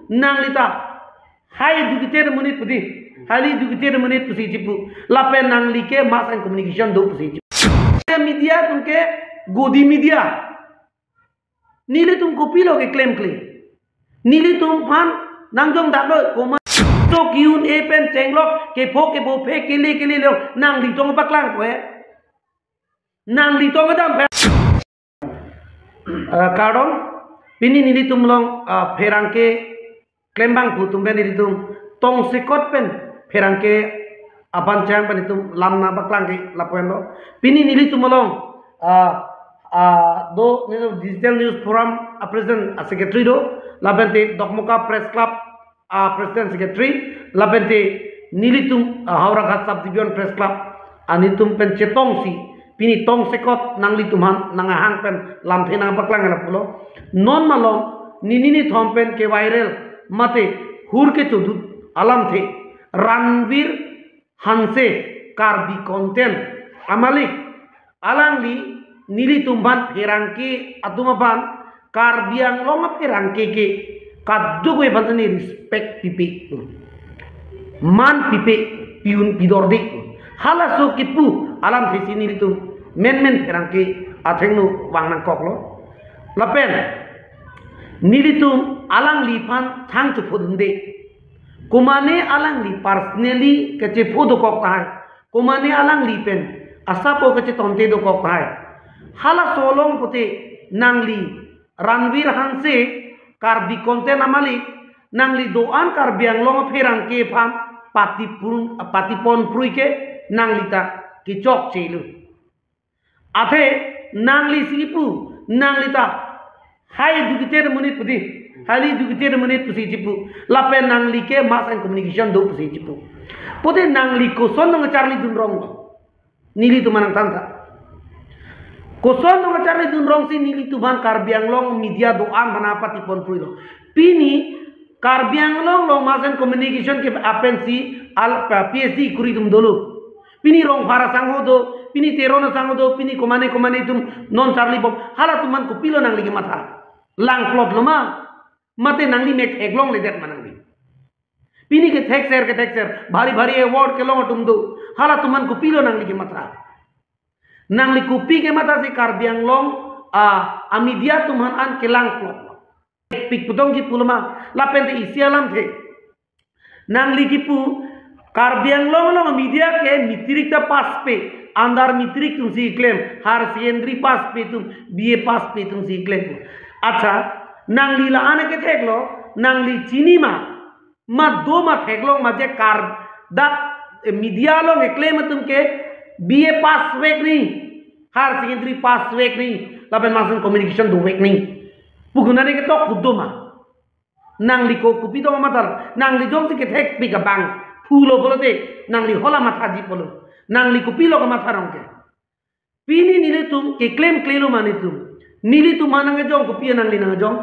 nanglita high educated menit putih highly educated menit pusi cipu lapen nangli ke mass and communication do pusi cipu media तुमके गोदी media नीले तुम कॉपी लोगे claim नीले तुम फान nangjong daklo koma so kiun e pen chenglok ke bo phe ke le lo nangli tong paklang ko nangli tong adam kadong pini nili tum long pherang ke klembang pu tum ben nili tum tong sekot pen pherang ke aban chang pen tum lamna baklang ke lapoen lo pini nili tum long do digital news forum president secretary do labente dokmuka press club president secretary labente nili tum hauraghat sub division press club anitum pen chetong si pini tong sekot nangli tumhan nangahang pen lam the nang paklang na pulo non malong nini thom pen ke viral mate hur ke chudut alam the ranvir hanse karbi content amalik alangli nili tumban pherangki adumaban karbiang longa pherangke ke kaddu ko bantani respect pipi man pipi piun pidordi hala so kipu alam thesi nili tum men pherangke athengnu wangnang koklo lapen nili tum alang lifan thang chu phudunde kumane alang li personally kache phodo kok tai kumane alang li pen asapo kache tonte do kok tai hala solong puti nangli ranvir hanse karbi konten amali nangli doan karbiang long pherang ke pham patipon pruike nangli ta kichok chelu athe nangli sipu nangli ta high educated menit puti highly educated menit pusi jipu lape nangli ke mass and communication do pusi jipu puti nangli ko sonno charli dun rong nili tu manang tanta koson no ngacari dun rong si nili tuban karbiang long media doan manapa tipon pruilo pini karbiang long mass and communication ke apensi al PhD kuridum dulu pini rong phara sangho do pini terona sangho do pini komane tum non charli bom hala tuman ko pilo nang ligi matha lang plot loma mate nangli mek eglong le det manangli pini ke thexer bhari award ke long tum do hala tuman ko pilo nang ligi matha nangli kupi ke mata si karbiang long media tumhan an kelang plot pik putong ji pulma lapen te isialam the nangli kipu karbiang long media ke mitrikta pass pe andar mitrik tum si claim har secondary pass pe tum BA pass pe tum si claim acha nangli la ane ke theklo nangli chini ma do ma theklo ma je kar da media long e claim tum ke BA pass wek नहीं हर सेकेंडरी पास wek नहीं लापन मासन कम्युनिकेशन दो wek नहीं पुगुनाने के तो खुदो मा नांगली को कुपी तो मातर नांगली जों से के थेक पी का बांग फूलो बोलो दे नांगली होला माथा जी बोलो नांगली कुपी लो का माथा रंग के पीनी नीले तुम के क्लेम क्लेलो माने तुम नीली तुम मानंगे जों कुपी नांगली ना जों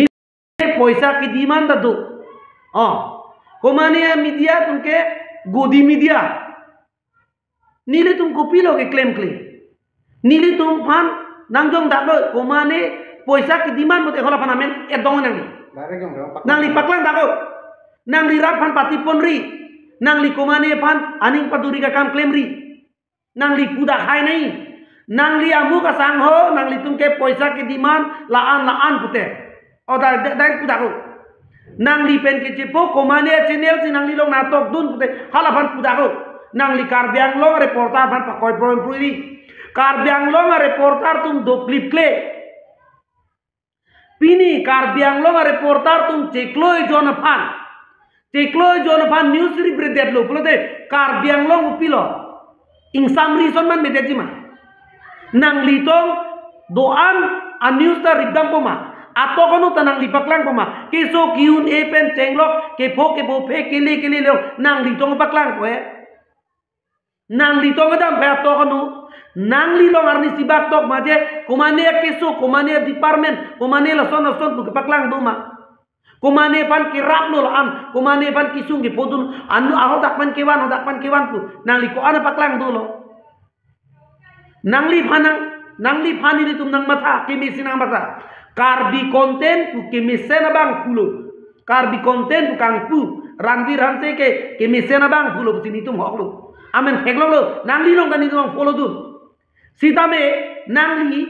नीले पैसा की डिमांड दो को माने मीडिया तुमके गोदी मीडिया नीले तुम कॉपी लोगे क्लेम नीले तुम फान नांगजों दालो कोमाने पैसा की डिमांड मते होला फनामेन ए दong nangli paklang dago nangli rap fan pati ponri nangli komane fan aning paduri ka kam claim ri nangli puda khai nahi nangli amu ka sang ho nangli tumke पैसा की demand laan pute oda dai puda ko nangli pen ke chepo komane channel si nangli long natok dun pute hala fan puda ko nangli karbiang long reporter fan pakoi problem puri karbiang long reporter tum do clip kle pini karbiang long reporter tum chekloi jon fan news report det lo pulo de karbiang long upilo ing samri son man medeji ma nangli tong doan a news ta ridam poma ato kono tanang lipaklang poma keso kiun e pen chenglok ke bo phe ke le lo nangli tong paklang ko nangli tong adam phe to kono nangli long arni sibak tok maje komane keso komane department komane la son bu paklang duma komane pan kirap no an komane pan kisung ke podun anu ahodak pan kewan pu nangli ko ana paklang dulo nangli phani ni tum nang matha ke misinang matha karbi konten ku ke misena bang pulo karbi konten bukan pu Ranbir Hanse ke mesena bang pulo sini tum hok lo amen theklo lo nangli long kan itu follow dun sitame nangli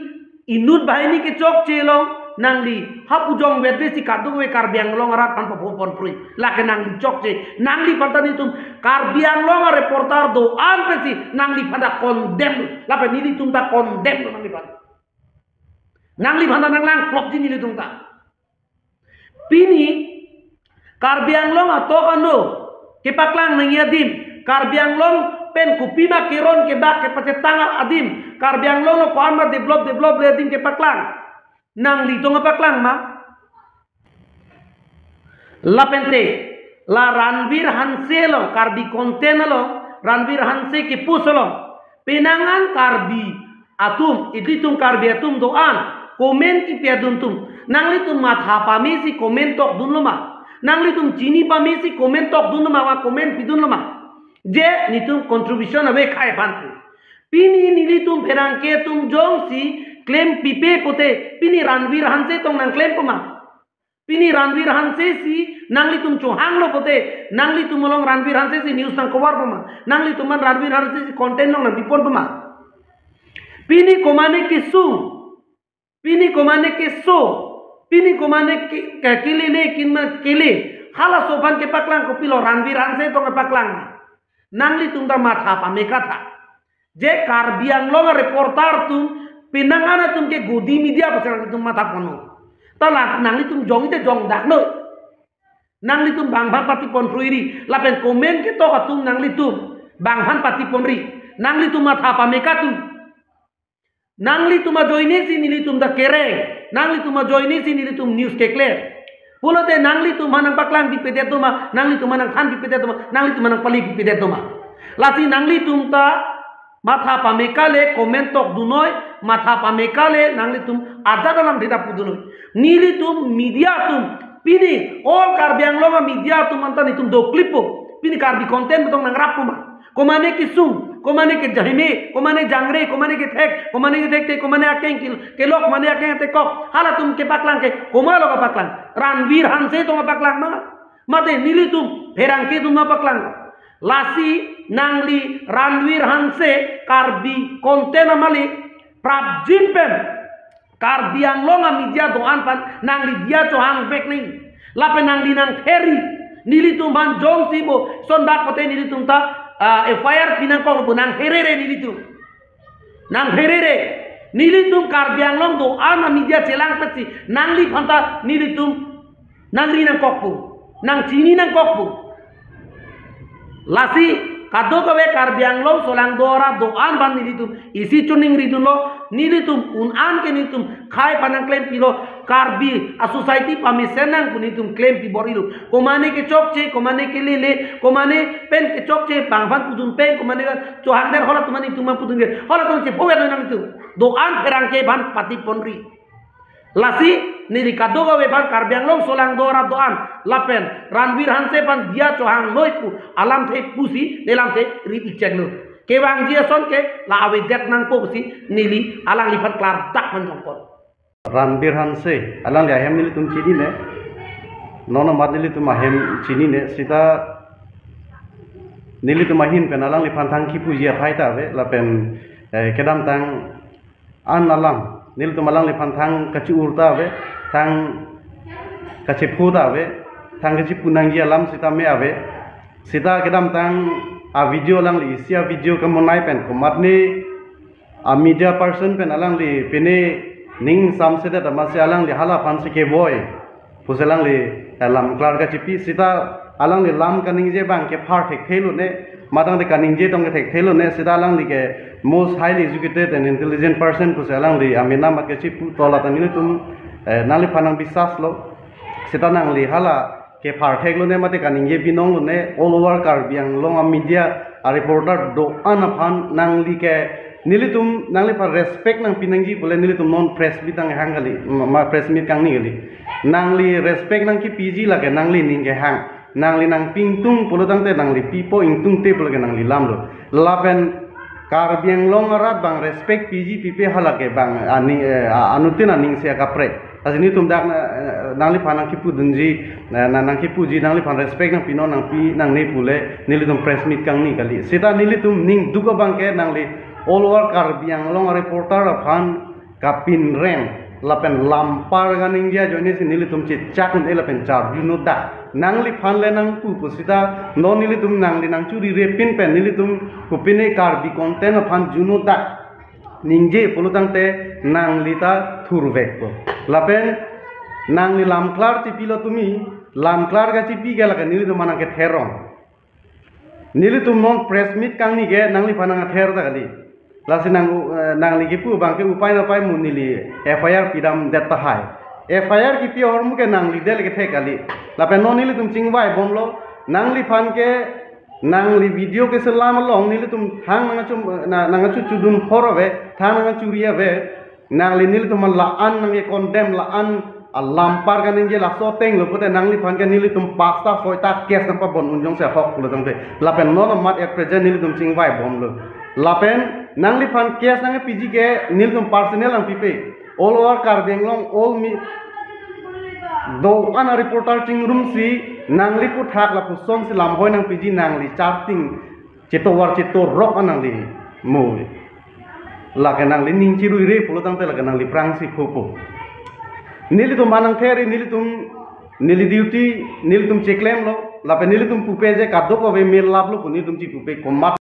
inut bahini ke chok chelong nangli hapu jong wedre si kadu we karbiang long arat pan pon prui lake nangli chok che nangli pantani tum karbiang long reporter do an pesi nangli pada condemn lape nili tum ta condemn nangli pada nanglang klop ji nili tum ta pini karbiang long ato kano kepaklang nangiadim karbiang long pen kupima kiron ke bak ke pacetangal adim karbiang long lo koan ma develop le adim ke paklang nang li tonga paklang ma la pente la Ranbir Hanse lo karbi konten lo Ranbir Hanse ke puslo penangan karbi atum iditum karbi atum doan komen ki piadun tum nang li tum mat ha pamesi komen tok dun lo ma nang li tum chini pamesi komen tok dun lo ma komen pidun lo ma je nitum contribution abe khai pantu pini nilitum perangke tum jongsi claim pipe pote pini Ranbir Hanse tong nang claim pema pini Ranbir Hanse si nangli tum chohang lo pote nangli tum long Ranbir Hanse si news nang cover pema nangli tum Ranbir Hanse si content long nang dipon pema pini komane ke sung pini komane ke so pini komane ke kile ne kinma kile hala sopan ke paklang ko pilo Ranbir Hanse tong ke paklang nangli tum da matha pa mekatha je karbiang long reporter tum pinangana tum ke gudi media pasal tum mata kono talak nangli tum jong ite jong dak no nangli tum bang bang pati pon fruiri lapen komen ke to tum nangli tum bang bang pati pon ri nangli tum mata pa mekatu nangli tum joine si nili tum da kereng nangli tum joine si nili tum news ke clear pulote nangli tum manang paklang di pede tuma nangli tum manang than di pede tuma nangli tum manang pali di pede tuma lasi nangli tum ta matha pamekale komen tok dunoi matha pamekale nangli tum ada dalam data pudunoi nili tum media tum pini all karbiang longa media tum mantan itum do klipo pini karbi konten betong nang rapuma komane ki sung komane ke jahime komane jangre komane ke thek te komane akeng ke lok komane akeng te kok hala tum ke paklang ke komalo ka paklang Ranbir Hanse tong paklang ma mate nili tum herang ke tum paklang lasi nangli Ranbir Hanse karbi konten amali prab jimpen karbiang longa media doan pan nangli dia cohang vek ning lape nangli nang heri nili tum ban jong sibo sondak pote nili tum ta fire pinang kong nang herere nili tum nang herere nili tum karbiang long doan media celang peti nangli phanta nili tum nangli nang kokpu nang chini nang kokpu lasi kado kawe karbiang long solang dora doan ban nilitum isi cuning ridun lo nilitum unan ke nilitum khai panang claim pilo karbi a society pamisenang punitum claim pi borilu komane ke chokche komane ke lele komane pen ke chokche bangban pudun pen komane ka chohang der hola tumani tuma pudun ge hola tum che powe nang tu doan perang ke ban pati ponri lasi nili kado kawe ban karbiang long solang dora doan lapen Ranbir Hanse pan dia cohang loipu alam the pusi dalam the ri cek lo kewang dia son ke la awe det nang po pusi nili alang lipat klar dak menjongkot Ranbir Hanse alang li ahem nili tum chini ne nono mat nili tum ahem chini ne sita nili tum ahin pen alang li pantang kipu jia thai ta ve lapen kedam tang an alam nil tu malang lipan thang kaci urta ave thang kaci phuda ave thang kaci punang ji alam sita me ave sita kedam tang a video lang li sia video kamonai pen komatni a media person pen alang li pene ning samseda da masya alang li hala pansi ke boy puselang li alam klar kaci pi sita alang li lam kaning je bang ke phar thek thelu ne madang de kaning je tong ke thek thelu ne sita alang li ke most highly educated and intelligent person ko selang li amina mat ke chipu tola tanil tum nali panang bisas lo setanang li hala ke phar thek lo ne mate kaning ye binong lo ne all over karbiang long media a reporter do anaphan nang li ke nilitum nang li par respect nang pinangji bole nilitum non press bitang hangali ma press meet kang ni gali nang li respect nang ki pg la ke nang li ning ke hang nang li nang pingtung polotang te nang li pipo ingtung te bole ke nang li lam lo lapen karbiang long arat bang respect PG PP halake bang anutin aning sia kapre tadi ni tum dak nang li panang kipu dunji nang kipu ji nang li pan respect nang pino nang pi nang ne pule nili tum press meet kang ni kali sita nili tum ning duka bangke nang li all over Karbiang long reporter pan kapin rem lapen lampar ganing dia joni si nili tum cicak ni lapen car you know that nang li pan le nang pu sita no nili tum nang li nang curi repin pen nili tum kupine Karbi konten pan you know that ningje polutang te nang lita thurvek ko lapen nang ni lamklar ti pilo tumi lamklar ga ti pi gala ka nili tum manang ke therong nili tum non press meet kang ni ge nang li panang ther ta kali lasi nang li kipu bangke upai na pai mun nili FIR pidam detta hai FIR ki pi hormu ke nang li del ke the kali lapen non nili tum chingwai bomlo nang li pan ke nang li video ke selam long nili tum thang nanga chu chudun phorove thang nanga churia ve nang li nili tum la an nang ye condemn la an lampar kan nge la so teng lo pote nang li phan ke nili tum pasta soita kes na pa bon unjong se hok lo tang te lapen no mat at present nili tum ching vai bom lo lapen nang li phan kes nang piji ke nili tum personnel ang pipe all over Karbiang long all mi do ana reporter ting room si nang li pu thak la pu som si lam hoi nang piji nang li charting cheto rock anang li mo la ke nang li ning chi rui re pulo tang te la ke nang li prang si phopo nili tum manang theri nili duty nili tum cheklem lo la pe nili tum pupe je kaddo ko ve mail lab lo nili tum chi pupe komat